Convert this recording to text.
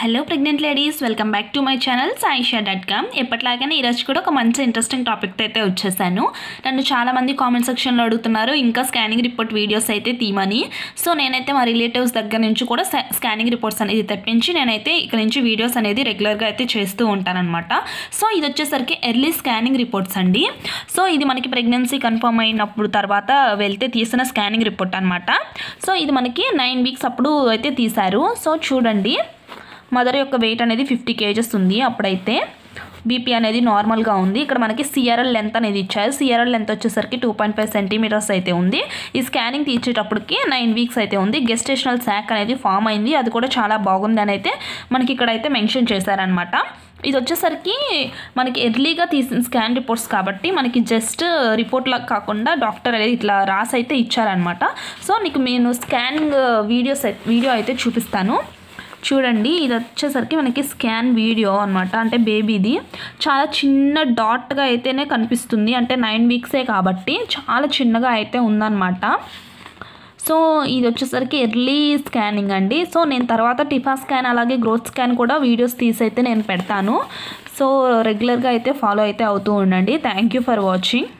Hello pregnant ladies, welcome back to my channel saisha.com. ఎప్పటిలాగానే ఈరోజు కూడా ఒక మంచి ఇంట్రెస్టింగ్ టాపిక్తో అయితే వచ్చేసాను. నన్ను చాలామంది కామెంట్ సెక్షన్లో అడుగుతున్నారు ఇంకా స్కానింగ్ రిపోర్ట్ వీడియోస్ అయితే తీయమని. సో నేనైతే మా రిలేటివ్స్ దగ్గర నుంచి కూడా స్కానింగ్ రిపోర్ట్స్ అనేది తెప్పించి నేనైతే ఇక్కడ నుంచి వీడియోస్ అనేది రెగ్యులర్గా అయితే చేస్తూ ఉంటానన్నమాట. సో ఇది వచ్చేసరికి ఎర్లీ స్కానింగ్ రిపోర్ట్స్ అండి. సో ఇది మనకి ప్రెగ్నెన్సీ కన్ఫర్మ్ అయినప్పుడు తర్వాత వెళ్తే తీసిన స్కానింగ్ రిపోర్ట్ అనమాట. సో ఇది మనకి 9 వీక్స్ అప్పుడు అయితే తీశారు. సో చూడండి, మదర్ యొక్క వెయిట్ అనేది 50 kgs ఉంది. అప్పుడైతే బీపీ అనేది నార్మల్గా ఉంది. ఇక్కడ మనకి సిఆర్ఎల్ లెంత్ అనేది ఇచ్చారు. సిఆర్ఎల్ లెంత్ వచ్చేసరికి 2.5 centimeters అయితే ఉంది. ఈ స్కానింగ్ తీసేటప్పటికి 9 వీక్స్ అయితే ఉంది. గెస్టేషనల్ శాక్ అనేది ఫామ్ అయింది, అది కూడా చాలా బాగుంది అని అయితే మనకి ఇక్కడైతే మెన్షన్ చేశారనమాట. ఇది వచ్చేసరికి మనకి ఎర్లీగా తీసిన స్కాన్ రిపోర్ట్స్ కాబట్టి మనకి జస్ట్ రిపోర్ట్లా కాకుండా డాక్టర్ అనేది ఇట్లా రాసి అయితే ఇచ్చారనమాట. సో నీకు నేను స్కానింగ్ వీడియో అయితే చూపిస్తాను చూడండి. ఇది వచ్చేసరికి మనకి స్కాన్ వీడియో అనమాట. అంటే బేబీది చాలా చిన్న డాట్గా అయితేనే కనిపిస్తుంది, అంటే 9 వీక్సే కాబట్టి చాలా చిన్నగా అయితే ఉందన్నమాట. సో ఇది వచ్చేసరికి ఎర్లీ స్కానింగ్ అండి. సో నేను తర్వాత టిఫా స్కాన్ అలాగే గ్రోత్ స్కాన్ కూడా వీడియోస్ తీసి అయితే నేను పెడతాను. సో రెగ్యులర్గా అయితే ఫాలో అయితే అవుతూ ఉండండి. Thank you for watching.